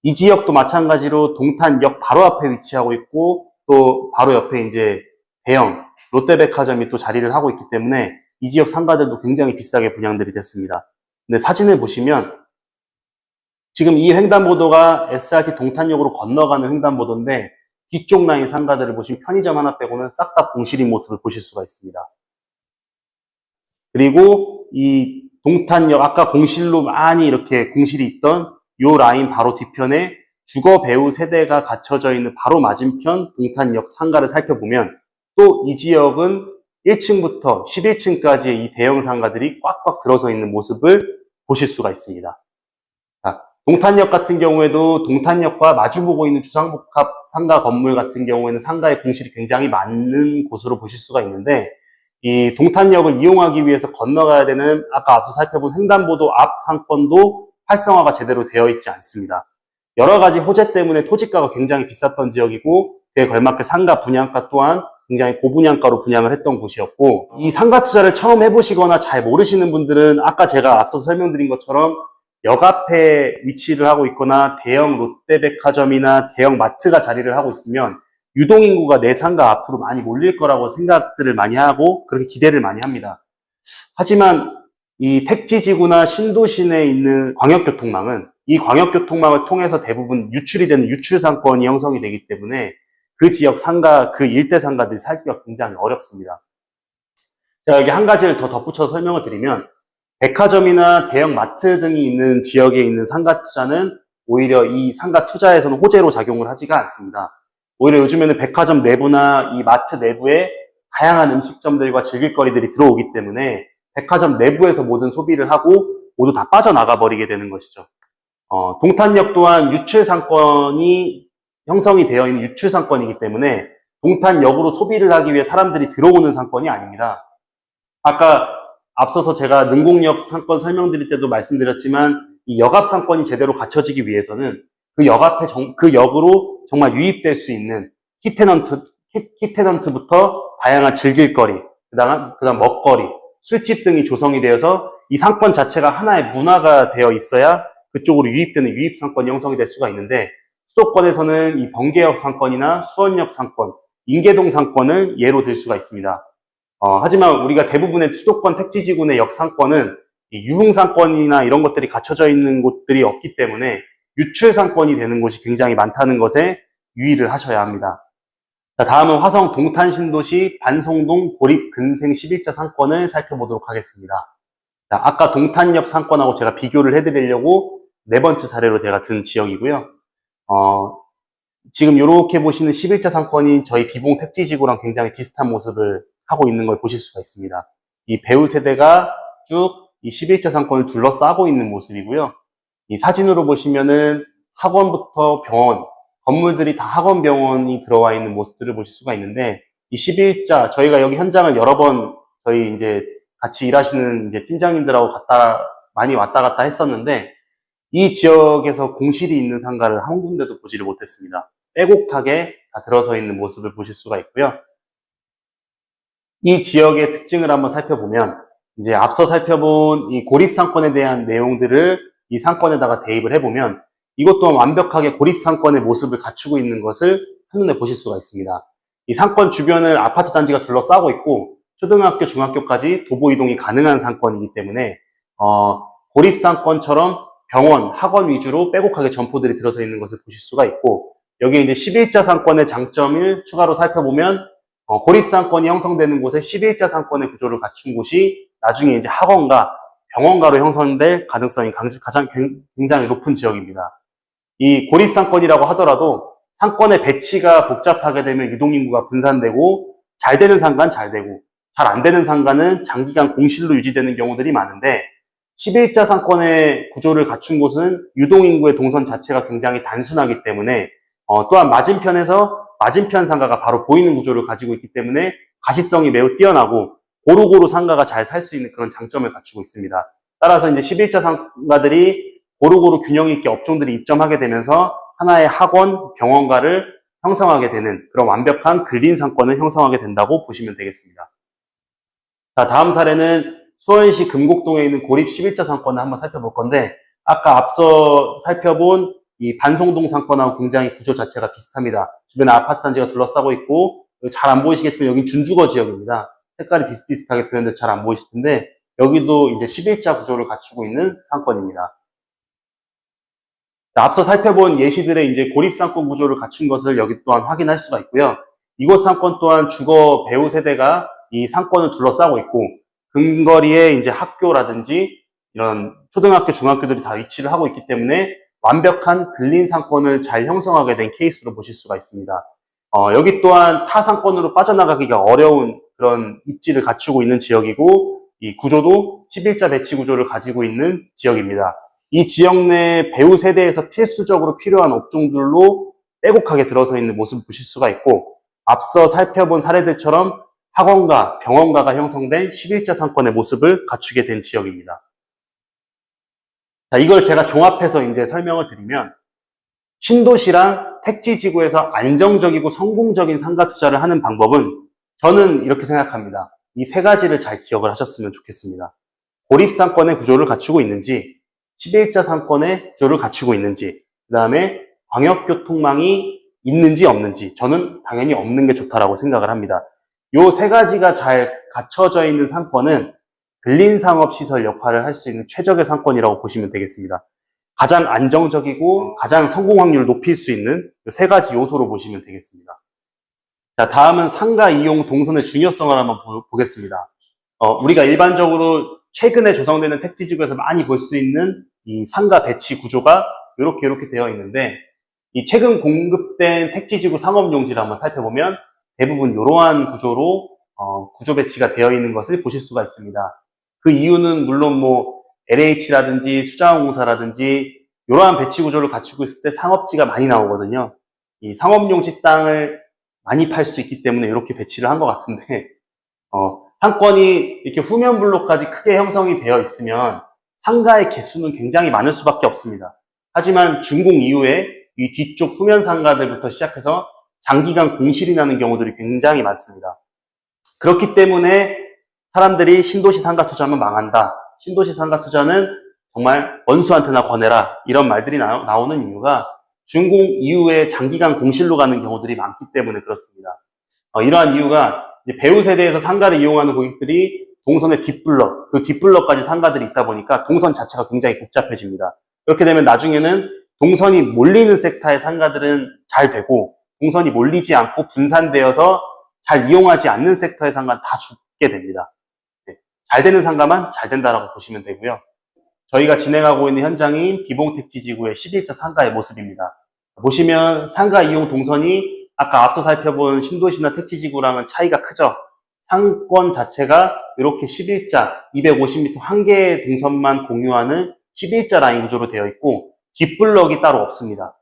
이 지역도 마찬가지로 동탄역 바로 앞에 위치하고 있고, 또 바로 옆에 이제 대형 롯데백화점이 또 자리를 하고 있기 때문에 이 지역 상가들도 굉장히 비싸게 분양들이 됐습니다. 근데 사진을 보시면 지금 이 횡단보도가 SRT 동탄역으로 건너가는 횡단보도인데, 뒤쪽 라인 상가들을 보시면 편의점 하나 빼고는 싹 다 공실인 모습을 보실 수가 있습니다. 그리고 이 동탄역, 아까 공실로 많이 이렇게 공실이 있던 요 라인 바로 뒤편에 주거 배우 세대가 갖춰져 있는 바로 맞은편 동탄역 상가를 살펴보면, 또 이 지역은 1층부터 11층까지의 이 대형 상가들이 꽉꽉 들어서 있는 모습을 보실 수가 있습니다. 자, 동탄역 같은 경우에도 동탄역과 마주보고 있는 주상복합 상가 건물 같은 경우에는 상가의 공실이 굉장히 많은 곳으로 보실 수가 있는데, 이 동탄역을 이용하기 위해서 건너가야 되는 아까 앞서 살펴본 횡단보도 앞 상권도 활성화가 제대로 되어 있지 않습니다. 여러 가지 호재 때문에 토지가가 굉장히 비쌌던 지역이고, 그에 걸맞게 상가 분양가 또한 굉장히 고분양가로 분양을 했던 곳이었고, 이 상가 투자를 처음 해보시거나 잘 모르시는 분들은 아까 제가 앞서 설명드린 것처럼 역 앞에 위치를 하고 있거나 대형 롯데백화점이나 대형 마트가 자리를 하고 있으면 유동인구가 내 상가 앞으로 많이 몰릴 거라고 생각들을 많이 하고 그렇게 기대를 많이 합니다. 하지만 이 택지지구나 신도시 내에 있는 광역교통망은 이 광역교통망을 통해서 대부분 유출이 되는 유출상권이 형성이 되기 때문에 그 지역 상가, 그 일대 상가들이 살기가 굉장히 어렵습니다. 자, 여기 한 가지를 더 덧붙여서 설명을 드리면, 백화점이나 대형 마트 등이 있는 지역에 있는 상가 투자는 오히려 이 상가 투자에서는 호재로 작용을 하지가 않습니다. 오히려 요즘에는 백화점 내부나 이 마트 내부에 다양한 음식점들과 즐길거리들이 들어오기 때문에 백화점 내부에서 모든 소비를 하고 모두 다 빠져나가 버리게 되는 것이죠. 동탄역 또한 유출상권이 형성이 되어 있는 유출상권이기 때문에 동탄역으로 소비를 하기 위해 사람들이 들어오는 상권이 아닙니다. 아까 앞서서 제가 능곡역 상권 설명드릴 때도 말씀드렸지만, 이 역앞 상권이 제대로 갖춰지기 위해서는 그 역 앞에 그 역으로 정말 유입될 수 있는 키테넌트부터 다양한 즐길거리, 그다음 먹거리, 술집 등이 조성이 되어서 이 상권 자체가 하나의 문화가 되어 있어야 그쪽으로 유입되는 유입 상권이 형성이 될 수가 있는데, 수도권에서는 이 번개역 상권이나 수원역 상권, 인계동 상권을 예로 들 수가 있습니다. 하지만 우리가 대부분의 수도권 택지지구 내 역 상권은 이 유흥 상권이나 이런 것들이 갖춰져 있는 곳들이 없기 때문에 유출 상권이 되는 곳이 굉장히 많다는 것에 유의를 하셔야 합니다. 자, 다음은 화성 동탄 신도시 반송동 고립 근생 11자 상권을 살펴보도록 하겠습니다. 자, 아까 동탄역 상권하고 제가 비교를 해드리려고 네 번째 사례로 제가 든 지역이고요. 지금 이렇게 보시는 11자 상권이 저희 비봉 택지지구랑 굉장히 비슷한 모습을 하고 있는 걸 보실 수가 있습니다. 이 배우 세대가 쭉 이 11자 상권을 둘러싸고 있는 모습이고요. 이 사진으로 보시면은 학원부터 병원, 건물들이 다 학원 병원이 들어와 있는 모습들을 보실 수가 있는데, 이 11자, 저희가 여기 현장을 여러 번 저희 이제 같이 일하시는 이제 팀장님들하고 많이 왔다 갔다 했었는데, 이 지역에서 공실이 있는 상가를 한 군데도 보지를 못했습니다. 빼곡하게 다 들어서 있는 모습을 보실 수가 있고요. 이 지역의 특징을 한번 살펴보면, 이제 앞서 살펴본 이 고립상권에 대한 내용들을 이 상권에다가 대입을 해보면, 이것 또한 완벽하게 고립상권의 모습을 갖추고 있는 것을 한눈에 보실 수가 있습니다. 이 상권 주변을 아파트 단지가 둘러싸고 있고, 초등학교, 중학교까지 도보 이동이 가능한 상권이기 때문에, 고립상권처럼 병원, 학원 위주로 빼곡하게 점포들이 들어서 있는 것을 보실 수가 있고, 여기 이제 11자 상권의 장점을 추가로 살펴보면, 고립상권이 형성되는 곳에 11자 상권의 구조를 갖춘 곳이 나중에 이제 학원가, 병원가로 형성될 가능성이 가장 굉장히 높은 지역입니다. 이 고립상권이라고 하더라도 상권의 배치가 복잡하게 되면 유동인구가 분산되고, 잘 되는 상가는 잘 되고, 잘 안 되는 상가는 장기간 공실로 유지되는 경우들이 많은데, 11자 상권의 구조를 갖춘 곳은 유동인구의 동선 자체가 굉장히 단순하기 때문에, 또한 맞은편 상가가 바로 보이는 구조를 가지고 있기 때문에 가시성이 매우 뛰어나고 고루고루 상가가 잘 살 수 있는 그런 장점을 갖추고 있습니다. 따라서 이제 11자 상가들이 고루고루 균형 있게 업종들이 입점하게 되면서 하나의 학원, 병원가를 형성하게 되는 그런 완벽한 근린 상권을 형성하게 된다고 보시면 되겠습니다. 자, 다음 사례는 수원시 금곡동에 있는 고립 11자 상권을 한번 살펴볼 건데, 아까 앞서 살펴본 이 반송동 상권하고 굉장히 구조 자체가 비슷합니다. 주변에 아파트 단지가 둘러싸고 있고, 잘 안 보이시겠지만 여기 준주거 지역입니다. 색깔이 비슷비슷하게 표현돼서 잘 안 보이실 텐데, 여기도 이제 11자 구조를 갖추고 있는 상권입니다. 앞서 살펴본 예시들의 이제 고립상권 구조를 갖춘 것을 여기 또한 확인할 수가 있고요. 이곳 상권 또한 주거 배우 세대가 이 상권을 둘러싸고 있고, 근거리에 이제 학교라든지 이런 초등학교, 중학교들이 다 위치를 하고 있기 때문에 완벽한 근린 상권을 잘 형성하게 된 케이스로 보실 수가 있습니다. 여기 또한 타 상권으로 빠져나가기가 어려운 그런 입지를 갖추고 있는 지역이고, 이 구조도 11자 배치 구조를 가지고 있는 지역입니다. 이 지역 내 배우 세대에서 필수적으로 필요한 업종들로 빼곡하게 들어서 있는 모습을 보실 수가 있고, 앞서 살펴본 사례들처럼 학원가, 병원가가 형성된 11자 상권의 모습을 갖추게 된 지역입니다. 자, 이걸 제가 종합해서 이제 설명을 드리면, 신도시랑 택지지구에서 안정적이고 성공적인 상가 투자를 하는 방법은 저는 이렇게 생각합니다. 이 세 가지를 잘 기억을 하셨으면 좋겠습니다. 고립상권의 구조를 갖추고 있는지, 11자 상권의 구조를 갖추고 있는지, 그 다음에 광역교통망이 있는지 없는지, 저는 당연히 없는 게 좋다라고 생각을 합니다. 요 세 가지가 잘 갖춰져 있는 상권은 근린상업시설 역할을 할 수 있는 최적의 상권이라고 보시면 되겠습니다. 가장 안정적이고 가장 성공 확률을 높일 수 있는 세 가지 요소로 보시면 되겠습니다. 자, 다음은 상가 이용 동선의 중요성을 한번 보겠습니다. 우리가 일반적으로 최근에 조성되는 택지지구에서 많이 볼 수 있는 이 상가 배치 구조가 이렇게 되어 있는데, 이 최근 공급된 택지지구 상업용지를 한번 살펴보면 대부분 이러한 구조로 구조 배치가 되어 있는 것을 보실 수가 있습니다. 그 이유는 물론 뭐 LH라든지 수자원공사라든지 이러한 배치 구조를 갖추고 있을 때 상업지가 많이 나오거든요. 이 상업용지 땅을 많이 팔 수 있기 때문에 이렇게 배치를 한 것 같은데, 상권이 이렇게 후면 블록까지 크게 형성이 되어 있으면 상가의 개수는 굉장히 많을 수밖에 없습니다. 하지만 준공 이후에 이 뒤쪽 후면 상가들부터 시작해서 장기간 공실이 나는 경우들이 굉장히 많습니다. 그렇기 때문에 사람들이 신도시 상가 투자하면 망한다, 신도시 상가 투자는 정말 원수한테나 권해라, 이런 말들이 나오는 이유가 준공 이후에 장기간 공실로 가는 경우들이 많기 때문에 그렇습니다. 이러한 이유가 이제 배우 세대에서 상가를 이용하는 고객들이 동선의 뒷블럭, 그 뒷블럭까지 상가들이 있다 보니까 동선 자체가 굉장히 복잡해집니다. 그렇게 되면 나중에는 동선이 몰리는 섹터의 상가들은 잘 되고, 동선이 몰리지 않고 분산되어서 잘 이용하지 않는 섹터의 상가는 다 죽게 됩니다. 잘 되는 상가만 잘 된다라고 보시면 되고요. 저희가 진행하고 있는 현장인 비봉택지지구의 11자 상가의 모습입니다. 보시면 상가 이용 동선이 아까 앞서 살펴본 신도시나 택지지구랑은 차이가 크죠. 상권 자체가 이렇게 11자, 250m 한 개의 동선만 공유하는 11자 라인 구조로 되어 있고, 뒷블럭이 따로 없습니다.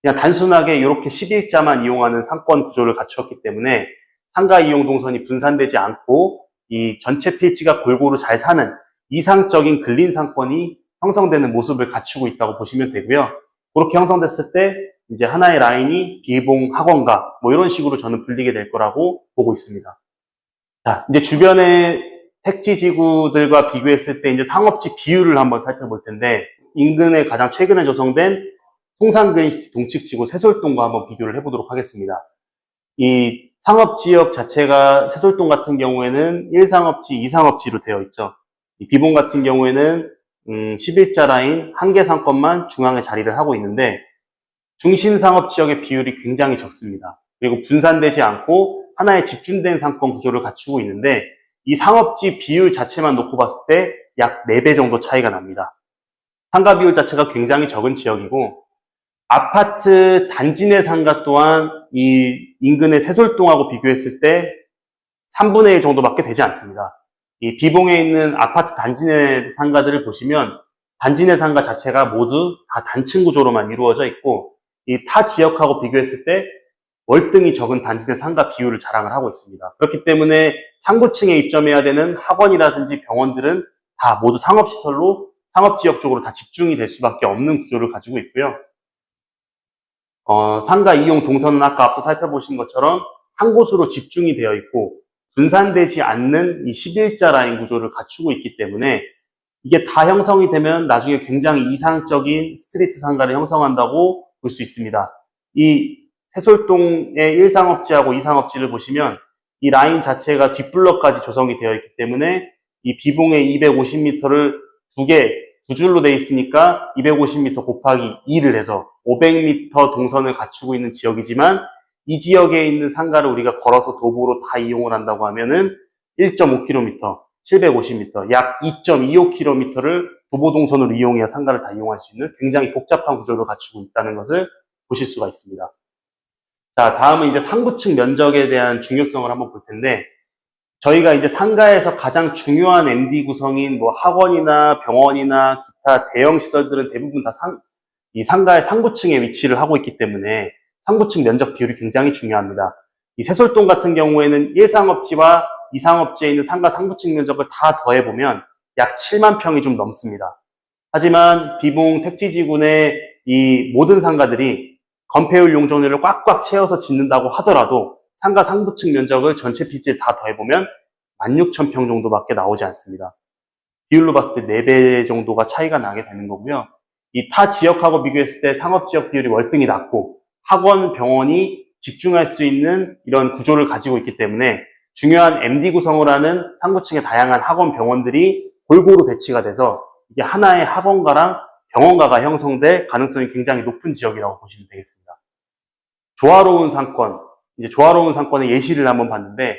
그냥 단순하게 이렇게 11자만 이용하는 상권 구조를 갖추었기 때문에 상가 이용 동선이 분산되지 않고 이 전체 필지가 골고루 잘 사는 이상적인 근린 상권이 형성되는 모습을 갖추고 있다고 보시면 되고요. 그렇게 형성됐을 때 이제 하나의 라인이 비봉 학원가 뭐 이런 식으로 저는 불리게 될 거라고 보고 있습니다. 자, 이제 주변의 택지지구들과 비교했을 때 이제 상업지 비율을 한번 살펴볼 텐데, 인근에 가장 최근에 조성된 송산그린시티 동측지구 세솔동과 한번 비교를 해보도록 하겠습니다. 이 상업지역 자체가 세솔동 같은 경우에는 1상업지, 2상업지로 되어 있죠. 이 비봉 같은 경우에는 11자 라인 한 개 상권만 중앙에 자리를 하고 있는데, 중심 상업지역의 비율이 굉장히 적습니다. 그리고 분산되지 않고 하나의 집중된 상권 구조를 갖추고 있는데, 이 상업지 비율 자체만 놓고 봤을 때 약 4배 정도 차이가 납니다. 상가 비율 자체가 굉장히 적은 지역이고, 아파트 단지 내 상가 또한 이 인근의 세솔동하고 비교했을 때 3분의 1 정도밖에 되지 않습니다. 이 비봉에 있는 아파트 단지 내 상가들을 보시면 단지 내 상가 자체가 모두 다 단층 구조로만 이루어져 있고, 이 타 지역하고 비교했을 때 월등히 적은 단지 내 상가 비율을 자랑을 하고 있습니다. 그렇기 때문에 상고층에 입점해야 되는 학원이라든지 병원들은 다 모두 상업시설로 상업지역 쪽으로 다 집중이 될 수밖에 없는 구조를 가지고 있고요. 상가 이용 동선은 아까 앞서 살펴보신 것처럼 한 곳으로 집중이 되어 있고, 분산되지 않는 이 11자 라인 구조를 갖추고 있기 때문에 이게 다 형성이 되면 나중에 굉장히 이상적인 스트리트 상가를 형성한다고 볼 수 있습니다. 이 세솔동의 1상업지하고 2상업지를 보시면 이 라인 자체가 뒷블럭까지 조성이 되어 있기 때문에 이 비봉의 250m를 두 줄로 되어 있으니까 250m 곱하기 2를 해서 500m 동선을 갖추고 있는 지역이지만 이 지역에 있는 상가를 우리가 걸어서 도보로 다 이용을 한다고 하면은 1.5km, 750m, 약 2.25km를 도보 동선으로 이용해야 상가를 다 이용할 수 있는 굉장히 복잡한 구조를 갖추고 있다는 것을 보실 수가 있습니다. 자, 다음은 이제 상부층 면적에 대한 중요성을 한번 볼 텐데, 저희가 이제 상가에서 가장 중요한 MD 구성인 뭐 학원이나 병원이나 기타 대형 시설들은 대부분 다 이 상가의 상부층에 위치를 하고 있기 때문에 상부층 면적 비율이 굉장히 중요합니다. 이 세솔동 같은 경우에는 1상업지와 2상업지에 있는 상가 상부층 면적을 다 더해보면 약 7만 평이 좀 넘습니다. 하지만 비봉 택지지군의 이 모든 상가들이 건폐율 용적률을 꽉꽉 채워서 짓는다고 하더라도 상가 상부층 면적을 전체 필지에 다 더해보면 16,000평 정도밖에 나오지 않습니다. 비율로 봤을 때 4배 정도가 차이가 나게 되는 거고요. 이 타 지역하고 비교했을 때 상업지역 비율이 월등히 낮고 학원, 병원이 집중할 수 있는 이런 구조를 가지고 있기 때문에 중요한 MD 구성을 하는 상부층의 다양한 학원, 병원들이 골고루 배치가 돼서 이게 하나의 학원가랑 병원가가 형성될 가능성이 굉장히 높은 지역이라고 보시면 되겠습니다. 조화로운 상권, 이제 조화로운 상권의 예시를 한번 봤는데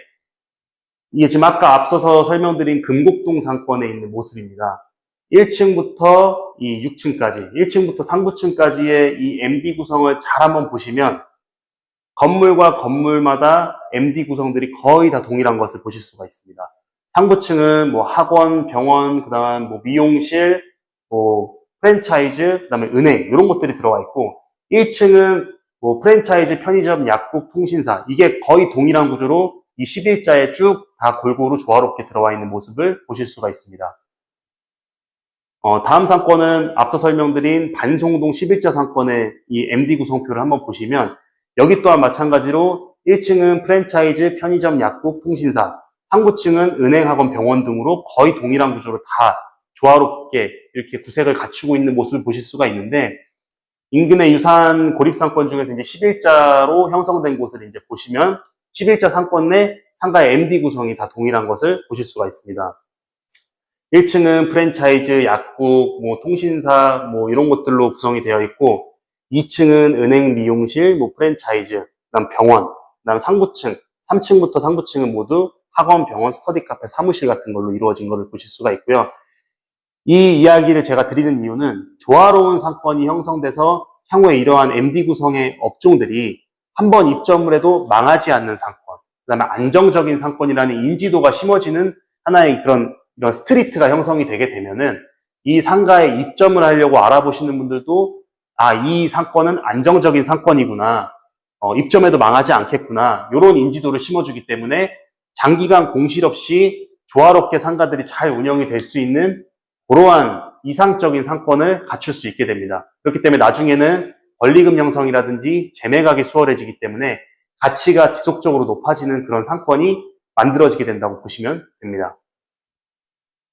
이게 지금 아까 앞서서 설명드린 금곡동 상권에 있는 모습입니다. 1층부터 이 6층까지, 1층부터 상부층까지의 이 MD 구성을 잘 한번 보시면 건물과 건물마다 MD 구성들이 거의 다 동일한 것을 보실 수가 있습니다. 상부층은 뭐 학원, 병원, 그다음 뭐 미용실, 뭐 프랜차이즈, 그다음에 은행 이런 것들이 들어와 있고 1층은 뭐 프랜차이즈, 편의점, 약국, 통신사 이게 거의 동일한 구조로 이 11자에 쭉 다 골고루 조화롭게 들어와 있는 모습을 보실 수가 있습니다. 다음 상권은 앞서 설명드린 반송동 11자 상권의 이 MD 구성표를 한번 보시면 여기 또한 마찬가지로 1층은 프랜차이즈, 편의점, 약국, 통신사, 상부층은 은행, 학원, 병원 등으로 거의 동일한 구조로 다 조화롭게 이렇게 구색을 갖추고 있는 모습을 보실 수가 있는데 인근의 유사한 고립상권 중에서 이제 11자로 형성된 곳을 이제 보시면 11자 상권 내 상가의 MD 구성이 다 동일한 것을 보실 수가 있습니다. 1층은 프랜차이즈, 약국, 뭐 통신사, 뭐 이런 것들로 구성이 되어 있고 2층은 은행, 미용실, 뭐 프랜차이즈, 그다음 병원, 그다음 상부층, 3층부터 상부층은 모두 학원, 병원, 스터디 카페, 사무실 같은 걸로 이루어진 것을 보실 수가 있고요. 이 이야기를 제가 드리는 이유는 조화로운 상권이 형성돼서 향후에 이러한 MD 구성의 업종들이 한번 입점을 해도 망하지 않는 상권, 그다음에 안정적인 상권이라는 인지도가 심어지는 하나의 그런 이런 스트리트가 형성이 되게 되면은 이 상가에 입점을 하려고 알아보시는 분들도 이 상권은 안정적인 상권이구나, 입점해도 망하지 않겠구나 이런 인지도를 심어주기 때문에 장기간 공실 없이 조화롭게 상가들이 잘 운영이 될 수 있는 그러한 이상적인 상권을 갖출 수 있게 됩니다. 그렇기 때문에 나중에는 권리금 형성이라든지 재매각이 수월해지기 때문에 가치가 지속적으로 높아지는 그런 상권이 만들어지게 된다고 보시면 됩니다.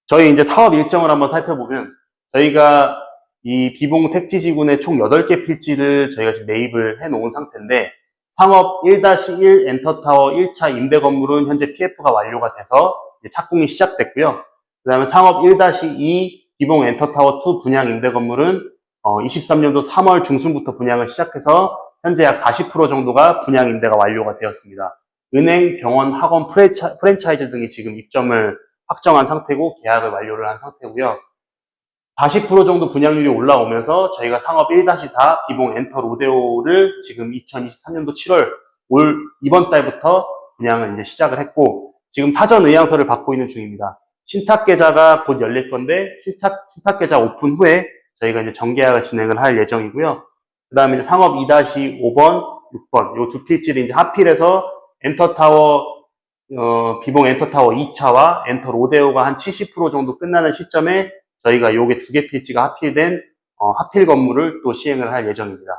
저희 이제 사업 일정을 한번 살펴보면 저희가 이 비봉 택지지군의 총 8개 필지를 저희가 지금 매입을 해 놓은 상태인데 상업 1-1 엔터타워 1차 임대 건물은 현재 PF가 완료가 돼서 이제 착공이 시작됐고요. 그 다음에 상업 1-2 비봉 엔터타워 2 분양 임대 건물은 23년도 3월 중순부터 분양을 시작해서 현재 약 40% 정도가 분양 임대가 완료가 되었습니다. 은행, 병원, 학원, 프랜차이즈 등이 지금 입점을 확정한 상태고 계약을 완료를 한 상태고요. 40% 정도 분양률이 올라오면서 저희가 상업 1-4 비봉 엔터 로데오를 지금 2023년도 7월 이번 달부터 분양을 이제 시작을 했고 지금 사전 의향서를 받고 있는 중입니다. 신탁계좌가 곧 열릴 건데 신탁계좌 오픈 후에 저희가 이제 정계약을 진행을 할 예정이고요. 그 다음에 이제 상업 2-5번, 6번 요 두 필지를 이제 하필해서 엔터타워 비봉 엔터타워 2차와 엔터 로데오가 한 70% 정도 끝나는 시점에 저희가 요게 두 개 필지가 합필된 하필 건물을 또 시행을 할 예정입니다.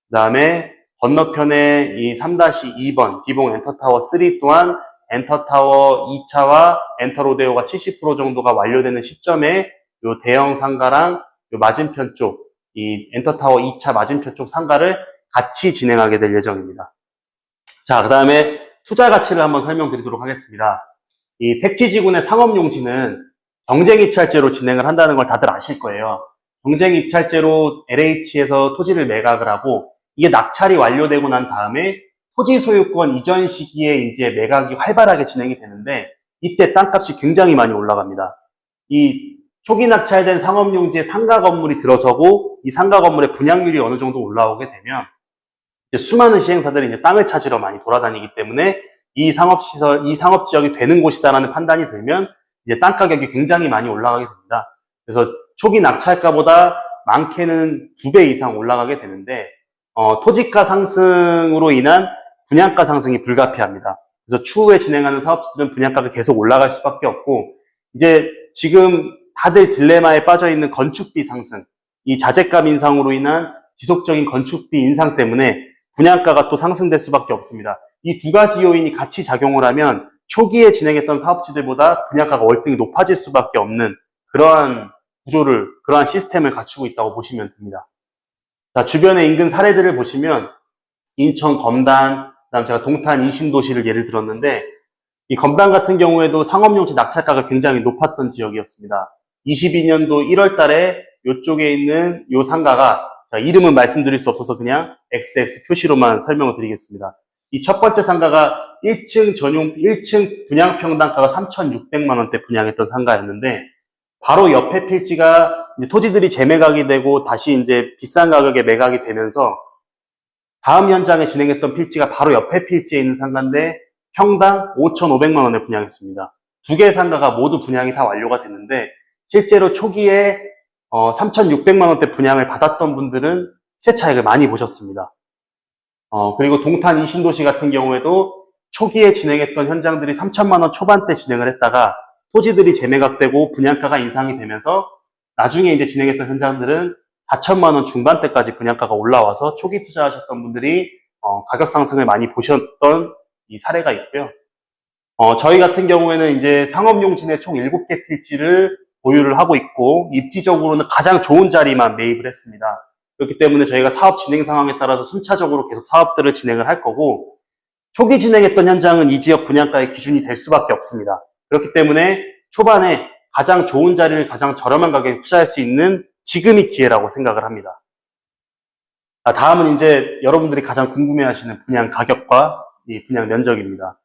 그 다음에 건너편에 이 3-2번 비봉 엔터타워 3 또한 엔터타워 2차와 엔터로데오가 70% 정도가 완료되는 시점에 요 대형 상가랑 요 맞은편 쪽, 이 엔터타워 2차 맞은편 쪽 상가를 같이 진행하게 될 예정입니다. 자, 그 다음에 투자 가치를 한번 설명드리도록 하겠습니다. 이 택지지군의 상업용지는 경쟁입찰제로 진행을 한다는 걸 다들 아실 거예요. 경쟁입찰제로 LH에서 토지를 매각을 하고 이게 낙찰이 완료되고 난 다음에 토지 소유권 이전 시기에 이제 매각이 활발하게 진행이 되는데 이때 땅값이 굉장히 많이 올라갑니다. 이 초기 낙찰된 상업용지에 상가 건물이 들어서고 이 상가 건물의 분양률이 어느 정도 올라오게 되면 이제 수많은 시행사들이 이제 땅을 찾으러 많이 돌아다니기 때문에 이 상업시설, 이 상업지역이 되는 곳이다라는 판단이 들면 이제 땅 가격이 굉장히 많이 올라가게 됩니다. 그래서 초기 낙찰가보다 많게는 2배 이상 올라가게 되는데 토지가 상승으로 인한 분양가 상승이 불가피합니다. 그래서 추후에 진행하는 사업주들은 분양가가 계속 올라갈 수밖에 없고 이제 지금 다들 딜레마에 빠져 있는 건축비 상승, 이 자재값 인상으로 인한 지속적인 건축비 인상 때문에 분양가가 또 상승될 수밖에 없습니다. 이 두 가지 요인이 같이 작용을 하면 초기에 진행했던 사업지들보다 분양가가 월등히 높아질 수밖에 없는 그러한 구조를, 그러한 시스템을 갖추고 있다고 보시면 됩니다. 자, 주변의 인근 사례들을 보시면 인천 검단, 그다음 제가 동탄 이신도시를 예를 들었는데 이 검단 같은 경우에도 상업용지 낙찰가가 굉장히 높았던 지역이었습니다. 22년도 1월 달에 이쪽에 있는 이 상가가, 자, 이름은 말씀드릴 수 없어서 그냥 XX 표시로만 설명을 드리겠습니다. 이 첫 번째 상가가 1층 전용, 1층 분양평당가가 3,600만 원대 분양했던 상가였는데 바로 옆에 필지가 이제 토지들이 재매각이 되고 다시 이제 비싼 가격에 매각이 되면서 다음 현장에 진행했던 필지가 바로 옆에 필지에 있는 상가인데 평당 5,500만 원에 분양했습니다. 두 개의 상가가 모두 분양이 다 완료가 됐는데 실제로 초기에 3,600만 원대 분양을 받았던 분들은 시세 차익을 많이 보셨습니다. 그리고 동탄 이신도시 같은 경우에도 초기에 진행했던 현장들이 3천만 원 초반대 진행을 했다가 토지들이 재매각되고 분양가가 인상이 되면서 나중에 이제 진행했던 현장들은 4천만 원 중반대까지 분양가가 올라와서 초기 투자하셨던 분들이 가격 상승을 많이 보셨던 이 사례가 있고요. 저희 같은 경우에는 이제 상업용지내 총 7개 필지를 보유를 하고 있고 입지적으로는 가장 좋은 자리만 매입을 했습니다. 그렇기 때문에 저희가 사업 진행 상황에 따라서 순차적으로 계속 사업들을 진행을 할 거고 초기 진행했던 현장은 이 지역 분양가의 기준이 될 수밖에 없습니다. 그렇기 때문에 초반에 가장 좋은 자리를 가장 저렴한 가격에 투자할 수 있는 지금이 기회라고 생각을 합니다. 다음은 이제 여러분들이 가장 궁금해하시는 분양 가격과 이 분양 면적입니다.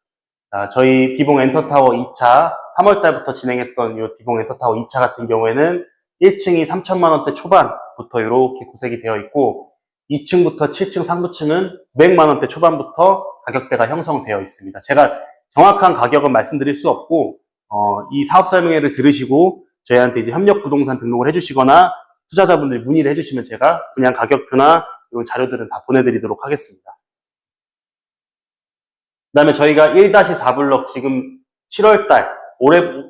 저희 비봉 엔터타워 2차 3월 달부터 진행했던 이 비봉 엔터타워 2차 같은 경우에는 1층이 3천만 원대 초반부터 이렇게 구색이 되어 있고 2층부터 7층 상부층은 900만 원대 초반부터 가격대가 형성되어 있습니다. 제가 정확한 가격은 말씀드릴 수 없고 이 사업 설명회를 들으시고 저희한테 이제 협력 부동산 등록을 해주시거나 투자자분들이 문의를 해주시면 제가 분양 가격표나 이런 자료들은 다 보내드리도록 하겠습니다. 그 다음에 저희가 1-4 블럭 지금 7월 달,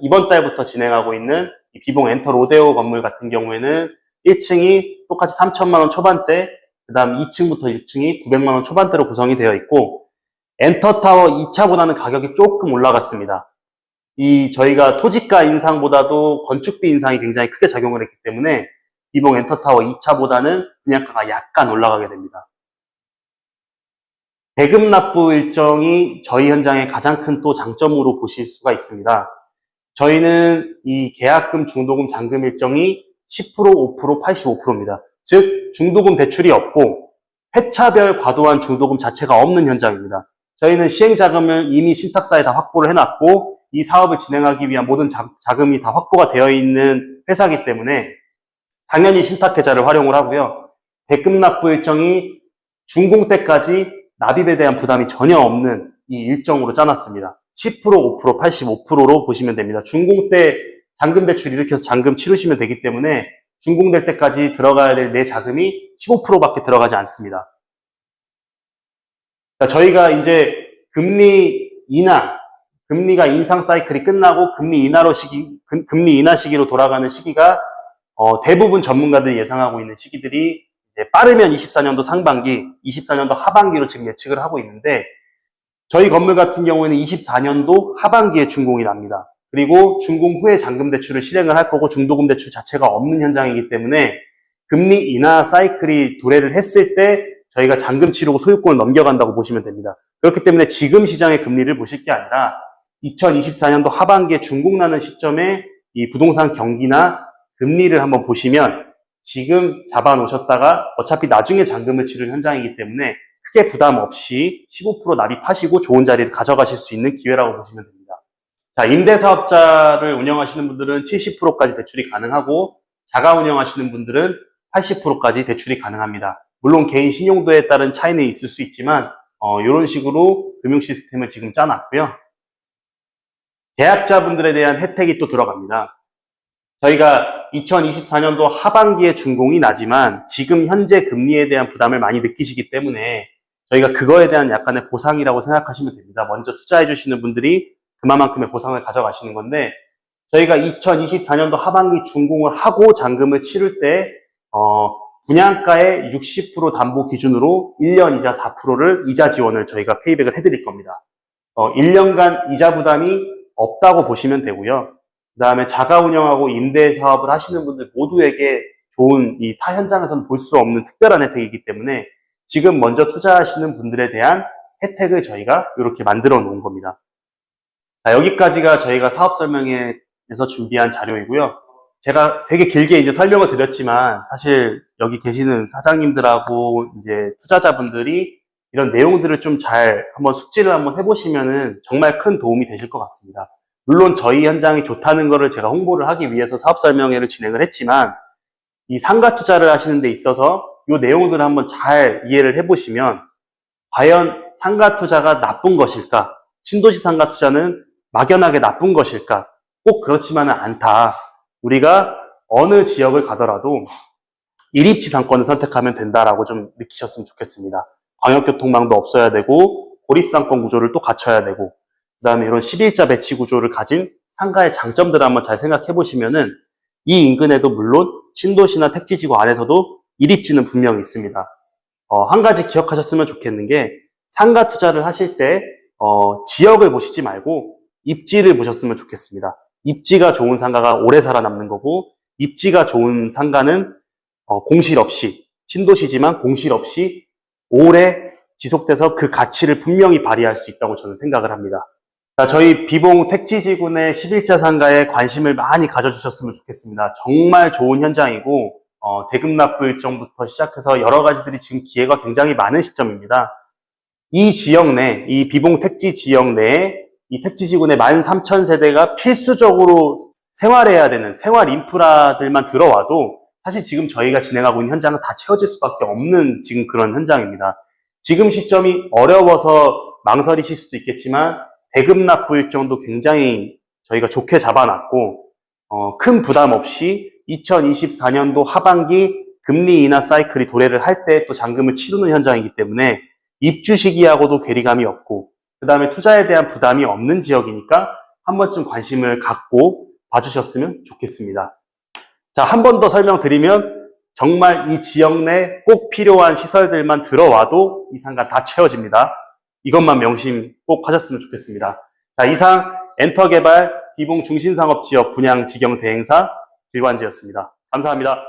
이번 달부터 진행하고 있는 이 비봉 엔터 로데오 건물 같은 경우에는 1층이 똑같이 3천만 원 초반대, 그 다음 2층부터 6층이 900만 원 초반대로 구성이 되어 있고 엔터타워 2차보다는 가격이 조금 올라갔습니다. 저희가 토지가 인상보다도 건축비 인상이 굉장히 크게 작용을 했기 때문에 비봉 엔터타워 2차보다는 분양가가 약간 올라가게 됩니다. 대금 납부 일정이 저희 현장의 가장 큰 또 장점으로 보실 수가 있습니다. 저희는 이 계약금, 중도금, 잔금 일정이 10%, 5%, 85%입니다. 즉 중도금 대출이 없고 회차별 과도한 중도금 자체가 없는 현장입니다. 저희는 시행자금을 이미 신탁사에 다 확보를 해놨고 이 사업을 진행하기 위한 모든 자금이 다 확보가 되어 있는 회사이기 때문에 당연히 신탁계좌를 활용을 하고요. 대금 납부 일정이 준공 때까지 납입에 대한 부담이 전혀 없는 이 일정으로 짜놨습니다. 10%, 5%, 85%로 보시면 됩니다. 준공 때 잔금 대출 이렇게 해서 잔금 치르시면 되기 때문에 준공될 때까지 들어가야 될 내 자금이 15%밖에 들어가지 않습니다. 그러니까 저희가 이제 금리가 인상 사이클이 끝나고 금리 인하 시기로 돌아가는 시기가 대부분 전문가들이 예상하고 있는 시기들이 이제 빠르면 24년도 상반기, 24년도 하반기로 지금 예측을 하고 있는데 저희 건물 같은 경우에는 24년도 하반기에 준공이 납니다. 그리고 준공 후에 잔금 대출을 실행을 할 거고 중도금 대출 자체가 없는 현장이기 때문에 금리 인하 사이클이 도래를 했을 때 저희가 잔금 치르고 소유권을 넘겨간다고 보시면 됩니다. 그렇기 때문에 지금 시장의 금리를 보실 게 아니라 2024년도 하반기에 준공 나는 시점에 이 부동산 경기나 금리를 한번 보시면 지금 잡아놓으셨다가 어차피 나중에 잔금을 치를 현장이기 때문에 크게 부담 없이 15% 납입하시고 좋은 자리를 가져가실 수 있는 기회라고 보시면 됩니다. 자, 임대사업자를 운영하시는 분들은 70%까지 대출이 가능하고 자가 운영하시는 분들은 80%까지 대출이 가능합니다. 물론 개인 신용도에 따른 차이는 있을 수 있지만 이런 식으로 금융 시스템을 지금 짜놨고요. 계약자분들에 대한 혜택이 또 들어갑니다. 저희가 2024년도 하반기에 준공이 나지만 지금 현재 금리에 대한 부담을 많이 느끼시기 때문에 저희가 그거에 대한 약간의 보상이라고 생각하시면 됩니다. 먼저 투자해 주시는 분들이 그만큼의 보상을 가져가시는 건데 저희가 2024년도 하반기 준공을 하고 잔금을 치를 때 분양가의 60% 담보 기준으로 1년 이자 4%를 이자 지원을 저희가 페이백을 해드릴 겁니다. 1년간 이자 부담이 없다고 보시면 되고요. 그 다음에 자가 운영하고 임대 사업을 하시는 분들 모두에게 좋은 이 타 현장에서는 볼 수 없는 특별한 혜택이기 때문에 지금 먼저 투자하시는 분들에 대한 혜택을 저희가 이렇게 만들어 놓은 겁니다. 자, 여기까지가 저희가 사업 설명회에서 준비한 자료이고요. 제가 되게 길게 이제 설명을 드렸지만 사실 여기 계시는 사장님들하고 이제 투자자분들이 이런 내용들을 좀 잘 한번 숙지를 한번 해보시면은 정말 큰 도움이 되실 것 같습니다. 물론 저희 현장이 좋다는 거를 제가 홍보를 하기 위해서 사업 설명회를 진행을 했지만 이 상가 투자를 하시는 데 있어서 이 내용들을 한번 잘 이해를 해보시면 과연 상가 투자가 나쁜 것일까? 신도시 상가 투자는 막연하게 나쁜 것일까? 꼭 그렇지만은 않다. 우리가 어느 지역을 가더라도 일입지 상권을 선택하면 된다라고 좀 느끼셨으면 좋겠습니다. 광역교통망도 없어야 되고 고립상권 구조를 또 갖춰야 되고 그 다음에 이런 11자 배치 구조를 가진 상가의 장점들을 한번 잘 생각해 보시면은 이 인근에도 물론 신도시나 택지지구 안에서도 일입지는 분명히 있습니다. 한 가지 기억하셨으면 좋겠는 게 상가 투자를 하실 때 지역을 보시지 말고 입지를 보셨으면 좋겠습니다. 입지가 좋은 상가가 오래 살아남는 거고 입지가 좋은 상가는 공실 없이 신도시지만 공실 없이 오래 지속돼서 그 가치를 분명히 발휘할 수 있다고 저는 생각을 합니다. 자, 저희 비봉 택지지구 내 11자 상가에 관심을 많이 가져주셨으면 좋겠습니다. 정말 좋은 현장이고 대금 납부 일정부터 시작해서 여러 가지들이 지금 기회가 굉장히 많은 시점입니다. 이 지역 내, 이 비봉 택지 지역 내에 이 택지지구 내 13,000세대가 필수적으로 생활해야 되는 생활 인프라들만 들어와도 사실 지금 저희가 진행하고 있는 현장은 다 채워질 수밖에 없는 지금 그런 현장입니다. 지금 시점이 어려워서 망설이실 수도 있겠지만 대금 납부 일정도 굉장히 저희가 좋게 잡아놨고 큰 부담 없이 2024년도 하반기 금리 인하 사이클이 도래를 할 때 또 잔금을 치르는 현장이기 때문에 입주 시기하고도 괴리감이 없고 그 다음에 투자에 대한 부담이 없는 지역이니까 한 번쯤 관심을 갖고 봐주셨으면 좋겠습니다. 자, 한 번 더 설명드리면 정말 이 지역 내 꼭 필요한 시설들만 들어와도 이 상가 다 채워집니다. 이것만 명심 꼭 하셨으면 좋겠습니다. 자, 이상 엔터개발 비봉 중심상업지역 분양 지경 대행사 길관지였습니다. 감사합니다.